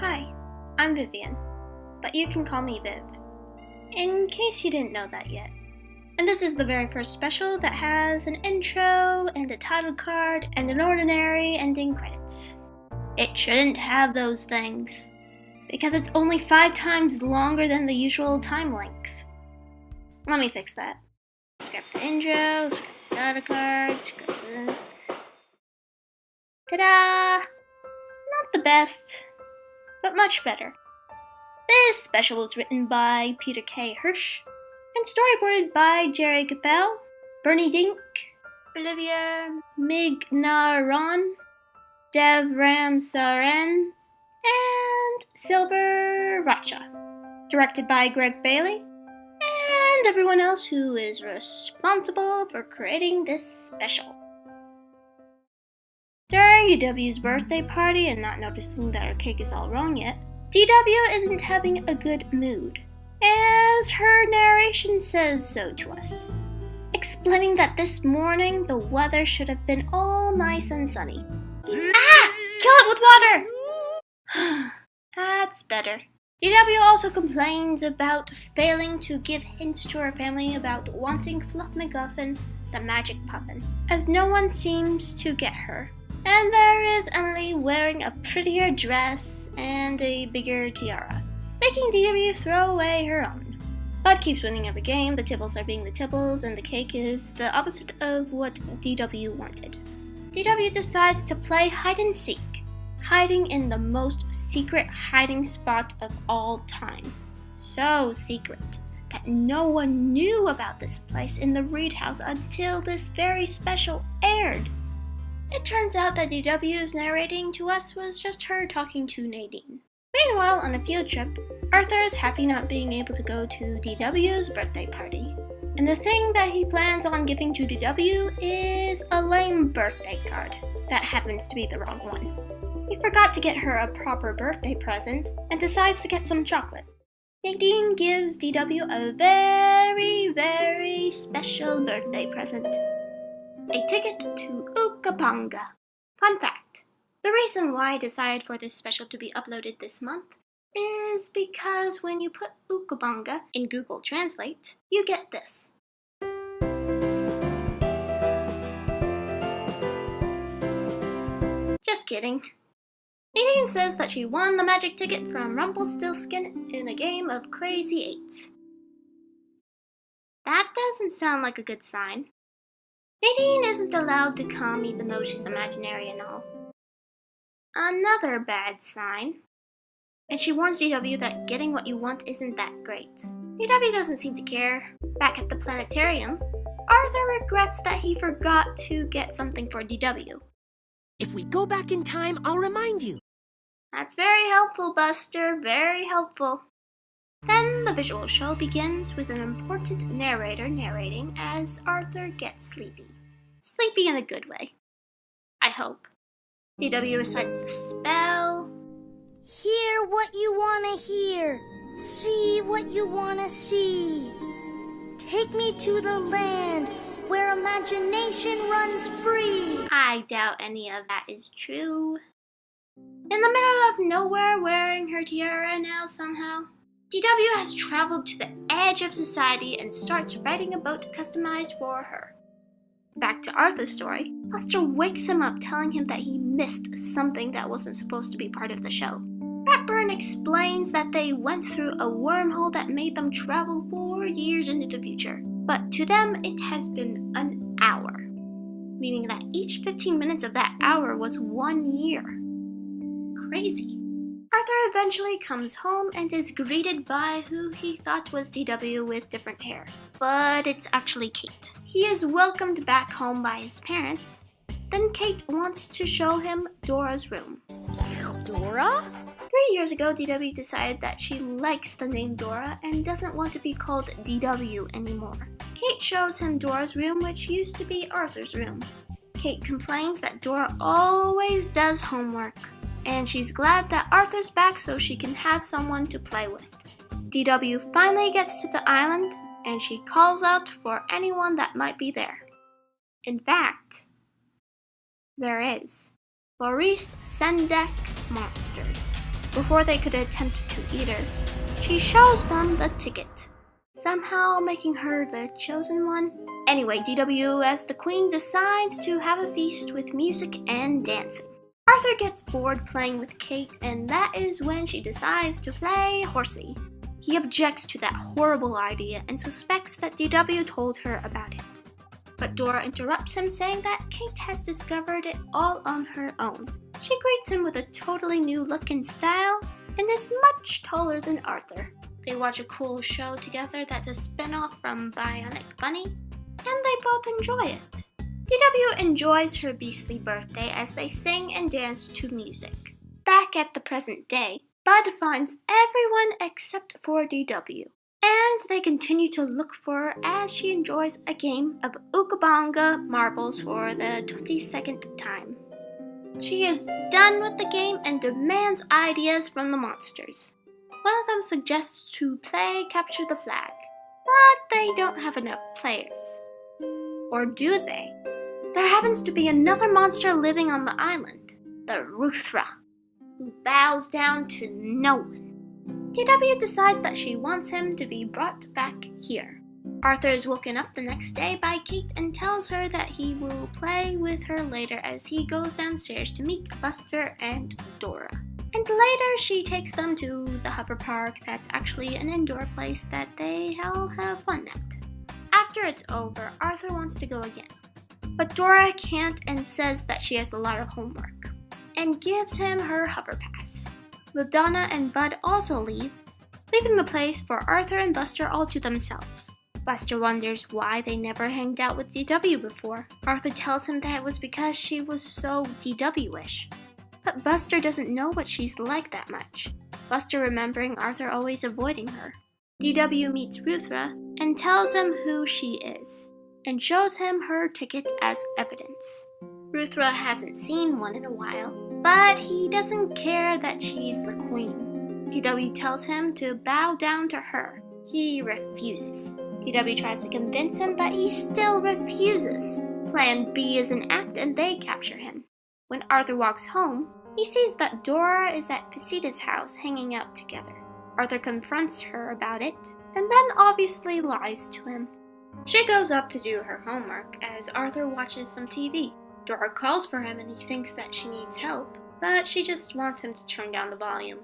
Hi, I'm Vivian, but you can call me Viv, in case you didn't know that yet. And this is the very first special that has an intro and a title card and an ordinary ending credits. It shouldn't have those things, because it's only 5 times longer than the usual time length. Let me fix that. Scrap the intro, scrap the title card, scrap the... Ta-da! Not the best, but much better. This special was written by Peter K. Hirsch and storyboarded by Jerry Capel, Bernie Dink, Olivia Mignaron, Dev Ramsaren, and Silver Racha. Directed by Greg Bailey and everyone else who is responsible for creating this special. During DW's birthday party and not noticing that her cake is all wrong yet, DW isn't having a good mood, as her narration says so to us, explaining that this morning the weather should have been all nice and sunny. Ah! Kill it with water! That's better. DW also complains about failing to give hints to her family about wanting Fluff McGuffin, the magic puffin, as no one seems to get her. And there is Emily wearing a prettier dress and a bigger tiara, making DW throw away her own. Bud keeps winning every game, the Tibbles are being the Tibbles, and the cake is the opposite of what DW wanted. DW decides to play hide and seek, hiding in the most secret hiding spot of all time. So secret that no one knew about this place in the Reed house until this very special aired. It turns out that DW's narrating to us was just her talking to Nadine. Meanwhile, on a field trip, Arthur is happy not being able to go to DW's birthday party. And the thing that he plans on giving to DW is a lame birthday card that happens to be the wrong one. He forgot to get her a proper birthday present and decides to get some chocolate. Nadine gives DW a very, very special birthday present. A ticket to Ukapanga. Fun fact, the reason why I decided for this special to be uploaded this month is because when you put Ukapanga in Google Translate, you get this. Just kidding. Nadine says that she won the magic ticket from Rumpelstiltskin in a game of Crazy Eights. That doesn't sound like a good sign. Nadine isn't allowed to come even though she's imaginary and all. Another bad sign. And she warns DW that getting what you want isn't that great. DW doesn't seem to care. Back at the planetarium, Arthur regrets that he forgot to get something for DW. If we go back in time, I'll remind you. That's very helpful, Buster. Very helpful. Then the visual show begins with an important narrator narrating as Arthur gets sleepy. Sleepy in a good way. I hope. DW recites the spell. Hear what you want to hear. See what you want to see. Take me to the land where imagination runs free. I doubt any of that is true. In the middle of nowhere wearing her tiara now somehow, DW has traveled to the edge of society and starts writing a boat customized for her. Back to Arthur's story, Buster wakes him up telling him that he missed something that wasn't supposed to be part of the show. Ratburn explains that they went through a wormhole that made them travel 4 years into the future. But to them, it has been an hour, meaning that each 15 minutes of that hour was 1 year. Crazy. Arthur eventually comes home and is greeted by who he thought was DW with different hair. But it's actually Kate. He is welcomed back home by his parents. Then Kate wants to show him Dora's room. Dora? 3 years ago, DW decided that she likes the name Dora and doesn't want to be called DW anymore. Kate shows him Dora's room, which used to be Arthur's room. Kate complains that Dora always does homework, and she's glad that Arthur's back so she can have someone to play with. DW finally gets to the island, and she calls out for anyone that might be there. In fact, there is. Boris Sendek Monsters. Before they could attempt to eat her, she shows them the ticket, somehow making her the chosen one. Anyway, DW as the queen decides to have a feast with music and dancing. Arthur gets bored playing with Kate, and that is when she decides to play horsey. He objects to that horrible idea and suspects that DW told her about it. But Dora interrupts him, saying that Kate has discovered it all on her own. She greets him with a totally new look and style, and is much taller than Arthur. They watch a cool show together that's a spin-off from Bionic Bunny, and they both enjoy it. DW enjoys her beastly birthday as they sing and dance to music. Back at the present day, Bud finds everyone except for DW, and they continue to look for her as she enjoys a game of Ookabonga marbles for the 22nd time. She is done with the game and demands ideas from the monsters. One of them suggests to play Capture the Flag, but they don't have enough players. Or do they? There happens to be another monster living on the island, the Ruthra, who bows down to no one. DW decides that she wants him to be brought back here. Arthur is woken up the next day by Kate and tells her that he will play with her later as he goes downstairs to meet Buster and Dora. And later she takes them to the hover park that's actually an indoor place that they all have fun at. After it's over, Arthur wants to go again. But Dora can't and says that she has a lot of homework, and gives him her hover pass. Madonna and Bud also leave, leaving the place for Arthur and Buster all to themselves. Buster wonders why they never hanged out with DW before. Arthur tells him that it was because she was so DW-ish. But Buster doesn't know what she's like that much, Buster remembering Arthur always avoiding her. DW meets Ruthra and tells him who she is, and shows him her ticket as evidence. Ruthra hasn't seen one in a while, but he doesn't care that she's the queen. DW tells him to bow down to her. He refuses. DW tries to convince him, but he still refuses. Plan B is an act and they capture him. When Arthur walks home, he sees that Dora is at Pasita's house hanging out together. Arthur confronts her about it, and then obviously lies to him. She goes up to do her homework as Arthur watches some TV. Dora calls for him and he thinks that she needs help, but she just wants him to turn down the volume.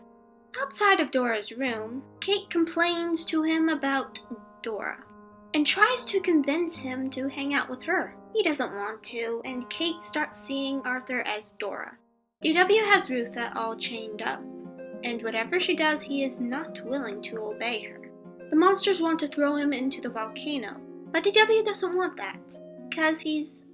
Outside of Dora's room, Kate complains to him about Dora and tries to convince him to hang out with her. He doesn't want to, and Kate starts seeing Arthur as Dora. DW has Rutha all chained up, and whatever she does, he is not willing to obey her. The monsters want to throw him into the volcano, but DW doesn't want that, because he's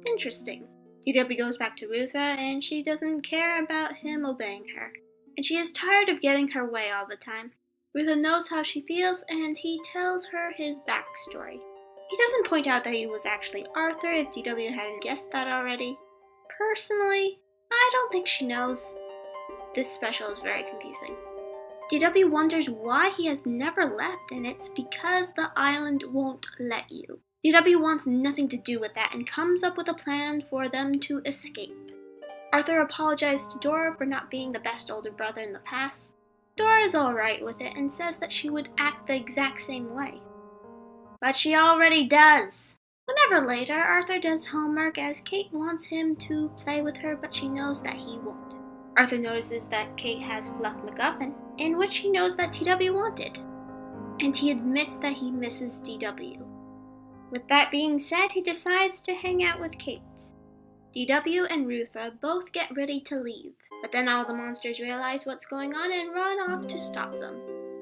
interesting. DW goes back to Rutha, and she doesn't care about him obeying her, and she is tired of getting her way all the time. Rutha knows how she feels, and he tells her his backstory. He doesn't point out that he was actually Arthur if DW hadn't guessed that already. Personally, I don't think she knows. This special is very confusing. DW wonders why he has never left, and it's because the island won't let you. DW wants nothing to do with that and comes up with a plan for them to escape. Arthur apologized to Dora for not being the best older brother in the past. Dora is alright with it and says that she would act the exact same way. But she already does. Whenever later, Arthur does homework as Kate wants him to play with her, but she knows that he won't. Arthur notices that Kate has Fluff McGuffin, in which he knows that DW wanted, and he admits that he misses DW. With that being said, he decides to hang out with Kate. DW and Rutha both get ready to leave, but then all the monsters realize what's going on and run off to stop them,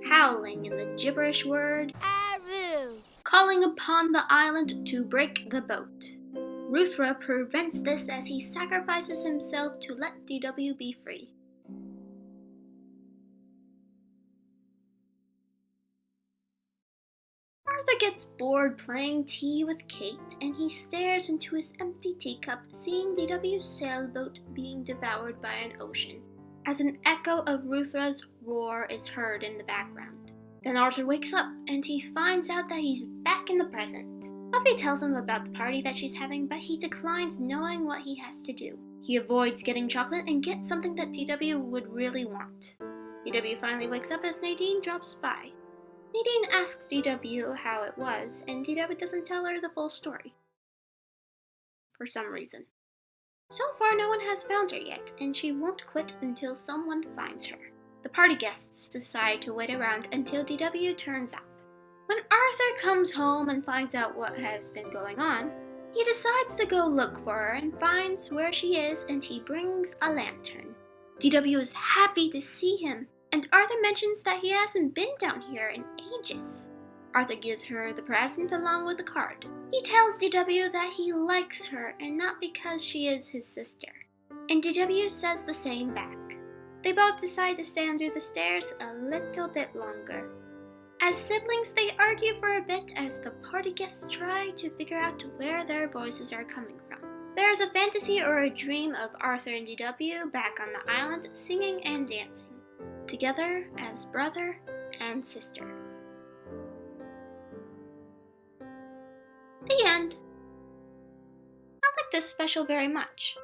howling in the gibberish word Aru, calling upon the island to break the boat. Ruthra prevents this as he sacrifices himself to let DW be free. Arthur gets bored playing tea with Kate, and he stares into his empty teacup, seeing DW's sailboat being devoured by an ocean, as an echo of Ruthra's roar is heard in the background. Then Arthur wakes up, and he finds out that he's back in the present. Buffy tells him about the party that she's having, but he declines knowing what he has to do. He avoids getting chocolate and gets something that DW would really want. DW finally wakes up as Nadine drops by. Nadine asks DW how it was, and DW doesn't tell her the full story. For some reason. So far, no one has found her yet, and she won't quit until someone finds her. The party guests decide to wait around until DW turns up. When Arthur comes home and finds out what has been going on, he decides to go look for her and finds where she is, and he brings a lantern. DW is happy to see him, and Arthur mentions that he hasn't been down here in ages. Arthur gives her the present along with a card. He tells DW that he likes her and not because she is his sister. And DW says the same back. They both decide to stay under the stairs a little bit longer. As siblings, they argue for a bit as the party guests try to figure out where their voices are coming from. There is a fantasy or a dream of Arthur and DW back on the island singing and dancing, together as brother and sister. The end. I like this special very much.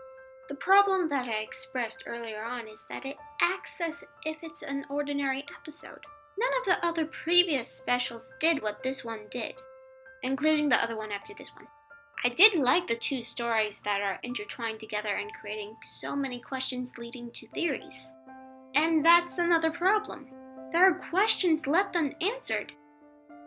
The problem that I expressed earlier on is that it acts as if it's an ordinary episode. None of the other previous specials did what this one did, including the other one after this one. I did like the two stories that are intertwined together and creating so many questions leading to theories. And that's another problem. There are questions left unanswered.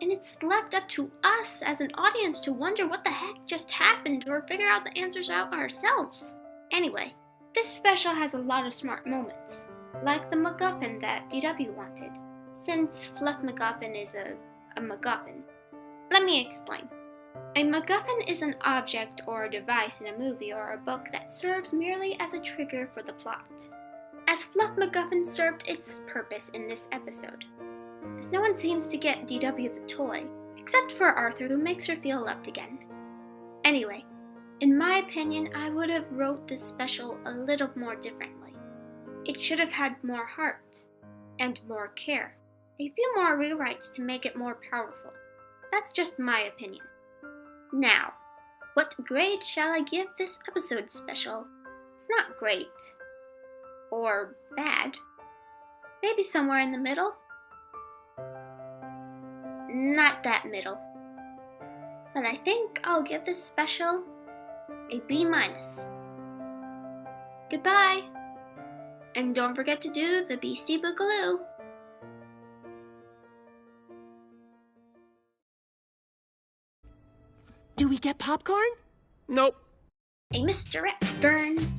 And it's left up to us as an audience to wonder what the heck just happened or figure out the answers out ourselves. Anyway, this special has a lot of smart moments, like the MacGuffin that DW wanted, since Fluff MacGuffin is a MacGuffin. Let me explain. A MacGuffin is an object or a device in a movie or a book that serves merely as a trigger for the plot. As Fluff MacGuffin served its purpose in this episode, as no one seems to get DW the toy, except for Arthur, who makes her feel loved again. Anyway, in my opinion, I would have wrote this special a little more differently. It should have had more heart and more care, a few more rewrites to make it more powerful. That's just my opinion. Now, what grade shall I give this episode special? It's not great. Or bad. Maybe somewhere in the middle. Not that middle. But I think I'll give this special a B-. Goodbye. And don't forget to do the Beastie Boogaloo. Do we get popcorn? Nope. A misdirect burn.